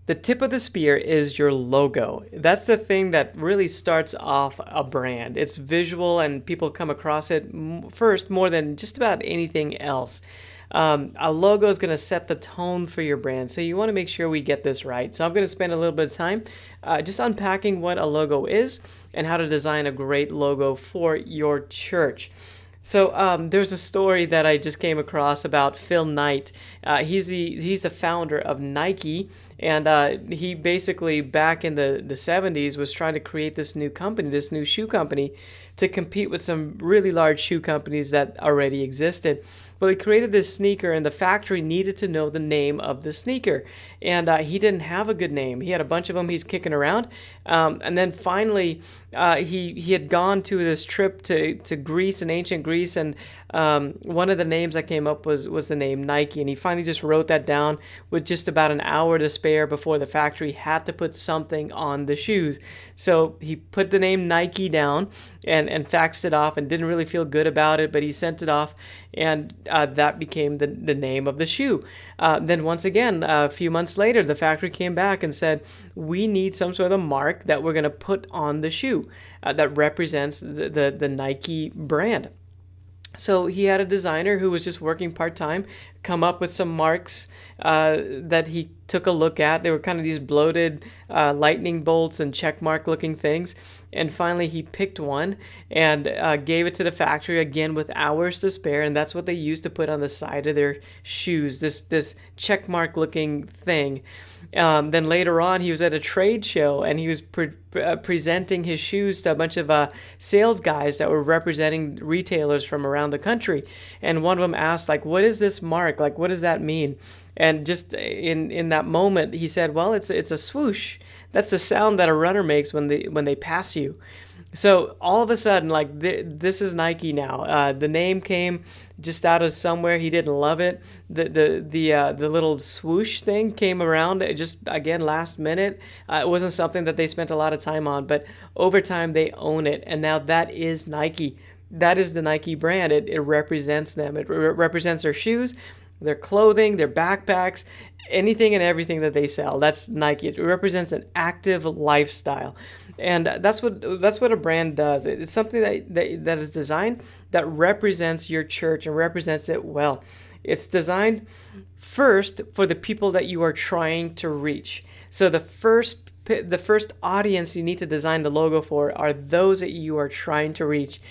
The tip of the spear is your logo. That's the thing that really starts off a brand. It's visual, and people come across it first more than just about anything else. A logo is going to set the tone for your brand, so you want to make sure we get this right. So I'm going to spend a little bit of time just unpacking what a logo is and how to design a great logo for your church. So there's a story that I just came across about Phil Knight. He's the founder of Nike, and he basically back in the 70s was trying to create this new company, this new shoe company, to compete with some really large shoe companies that already existed. Well, he created this sneaker, and the factory needed to know the name of the sneaker. And he didn't have a good name. He had a bunch of them he's kicking around. And then finally, he had gone to this trip to Greece, in ancient Greece, and one of the names that came up was the name Nike. And he finally just wrote that down with just about an hour to spare before the factory had to put something on the shoes. So he put the name Nike down and faxed it off, and didn't really feel good about it, but he sent it off, and that became the name of the shoe. Then once again, a few months later, the factory came back and said, we need some sort of mark that we're going to put on the shoe that represents the Nike brand. So he had a designer who was just working part-time come up with some marks that he took a look at. They were kind of these bloated lightning bolts and check mark looking things. And finally he picked one and gave it to the factory, again with hours to spare. And that's what they used to put on the side of their shoes, this check mark looking thing. Then later on, he was at a trade show, and he was presenting his shoes to a bunch of sales guys that were representing retailers from around the country. And one of them asked, like, what is this mark? Like, what does that mean? And just in that moment, he said, well, it's a swoosh. That's the sound that a runner makes when they pass you. So all of a sudden, like this is Nike now. The name came just out of somewhere. He didn't love it. The little swoosh thing came around just again last minute. It wasn't something that they spent a lot of time on, but over time they own it, and now that is Nike. That is the Nike brand. It represents them. It represents their shoes, their clothing, their backpacks, anything and everything that they sell. That's Nike. It represents an active lifestyle. And that's what a brand does. It's something that is designed that represents your church and represents it well. It's designed first for the people that you are trying to reach. So the first audience you need to design the logo for are those that you are trying to reach.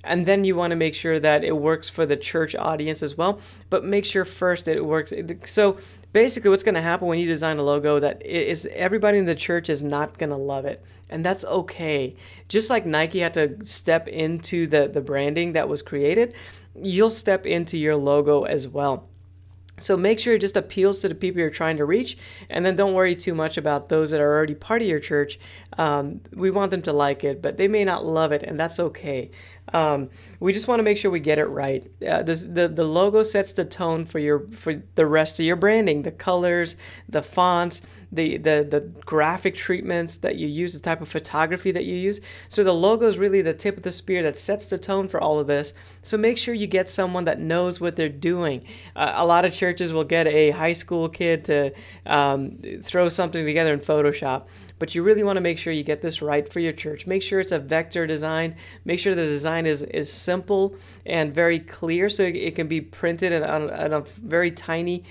And then you want to make sure that it works for the church audience as well, but make sure first that it works. So basically what's going to happen when you design a logo that is everybody in the church is not going to love it. And that's okay. Just like Nike had to step into the branding that was created, you'll step into your logo as well. So make sure it just appeals to the people you're trying to reach, and then don't worry too much about those that are already part of your church. We want them to like it, but they may not love it, and that's okay. We just want to make sure we get it right. The logo sets the tone for the rest of your branding, the colors, the fonts, the graphic treatments that you use, the type of photography that you use. So the logo is really the tip of the spear that sets the tone for all of this. So make sure you get someone that knows what they're doing. A lot of churches will get a high school kid to throw something together in Photoshop. But you really want to make sure you get this right for your church. Make sure it's a vector design. Make sure the design is simple and very clear so it can be printed in a very tiny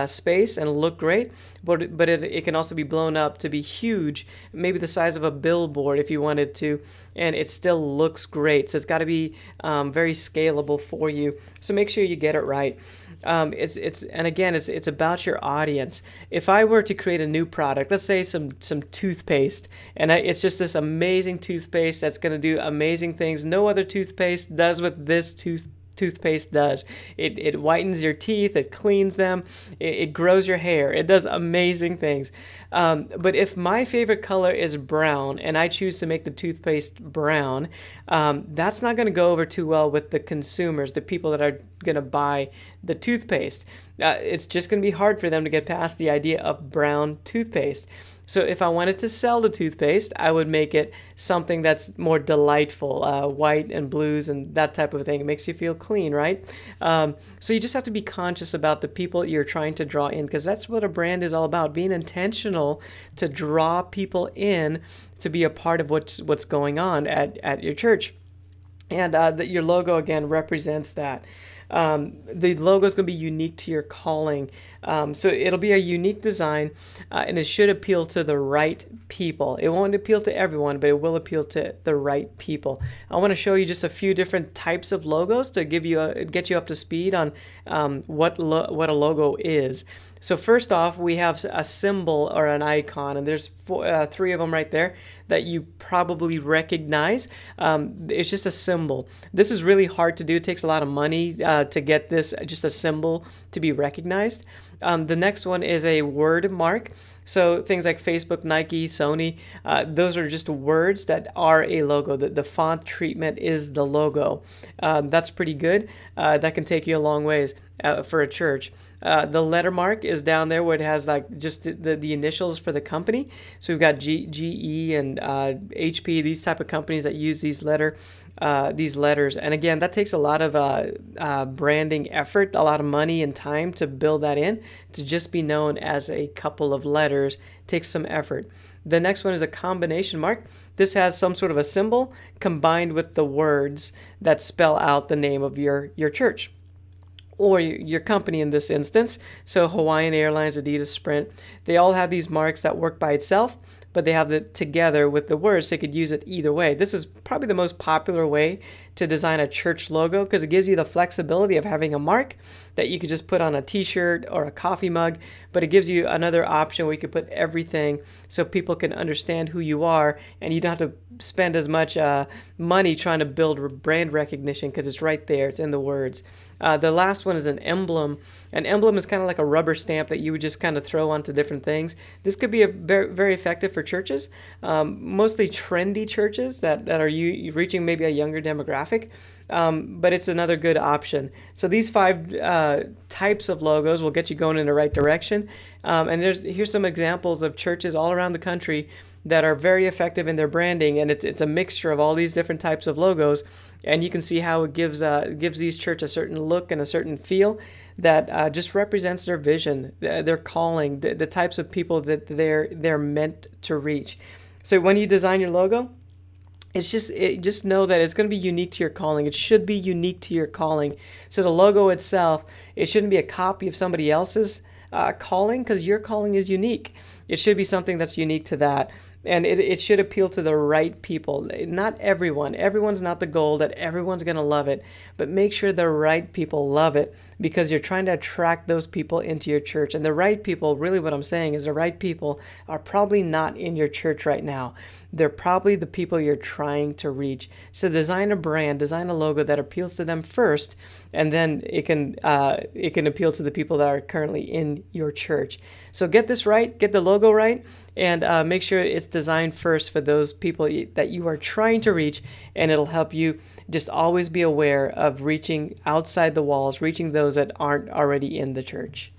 space and look great. But it can also be blown up to be huge, maybe the size of a billboard if you wanted to, and it still looks great. So it's got to be very scalable for you. So make sure you get it right. It's about your audience. If I were to create a new product, let's say some toothpaste, and it's just this amazing toothpaste that's going to do amazing things no other toothpaste does what this toothpaste does. It whitens your teeth, it cleans them, it grows your hair, it does amazing things. But if my favorite color is brown and I choose to make the toothpaste brown, that's not going to go over too well with the consumers, the people that are going to buy the toothpaste. It's just going to be hard for them to get past the idea of brown toothpaste. So if I wanted to sell the toothpaste, I would make it something that's more delightful, white and blues and that type of thing. It makes you feel clean, right? So you just have to be conscious about the people you're trying to draw in, because that's what a brand is all about, being intentional to draw people in to be a part of what's going on at your church. And your logo, again, represents that. The logo is going to be unique to your calling. So it'll be a unique design, and it should appeal to the right people. It won't appeal to everyone, but it will appeal to the right people. I want to show you just a few different types of logos to get you up to speed on what a logo is. So first off, we have a symbol or an icon, and there's three of them right there that you probably recognize. It's just a symbol. This is really hard to do. It takes a lot of money to get this, just a symbol, to be recognized. The next one is a word mark. So things like Facebook, Nike, Sony, those are just words that are a logo. The font treatment is the logo. That's pretty good. That can take you a long ways for a church. The letter mark is down there where it has like just the initials for the company. So we've got GE and HP, these type of companies that use these letters. And again, that takes a lot of branding effort, a lot of money and time to build that in. To just be known as a couple of letters takes some effort. The next one is a combination mark. This has some sort of a symbol combined with the words that spell out the name of your church, or your company in this instance. So Hawaiian Airlines, Adidas, Sprint, they all have these marks that work by itself, but they have it together with the words, so you could use it either way. This is probably the most popular way to design a church logo, because it gives you the flexibility of having a mark that you could just put on a t-shirt or a coffee mug, but it gives you another option where you could put everything so people can understand who you are, and you don't have to spend as much money trying to build brand recognition, because it's right there, it's in the words. The last one is an emblem. An emblem is kind of like a rubber stamp that you would just kind of throw onto different things. This could be very, very effective for churches, mostly trendy churches that are reaching maybe a younger demographic, but it's another good option. So these 5 types of logos will get you going in the right direction. And here's some examples of churches all around the country that are very effective in their branding, and it's a mixture of all these different types of logos, and you can see how it gives these church a certain look and a certain feel that just represents their vision, their calling, the types of people that they're meant to reach. So when you design your logo, just know that it's going to be unique to your calling. It should be unique to your calling. So the logo itself, it shouldn't be a copy of somebody else's calling, because your calling is unique. It should be something that's unique to that. And it should appeal to the right people. Not everyone. Everyone's not the goal that everyone's going to love it. But make sure the right people love it, because you're trying to attract those people into your church. And the right people, really what I'm saying is the right people are probably not in your church right now. They're probably the people you're trying to reach. So design a brand, design a logo that appeals to them first, and then it can appeal to the people that are currently in your church. So get this right, get the logo right, and make sure it's designed first for those people that you are trying to reach, and it'll help you just always be aware of reaching outside the walls, reaching those that aren't already in the church.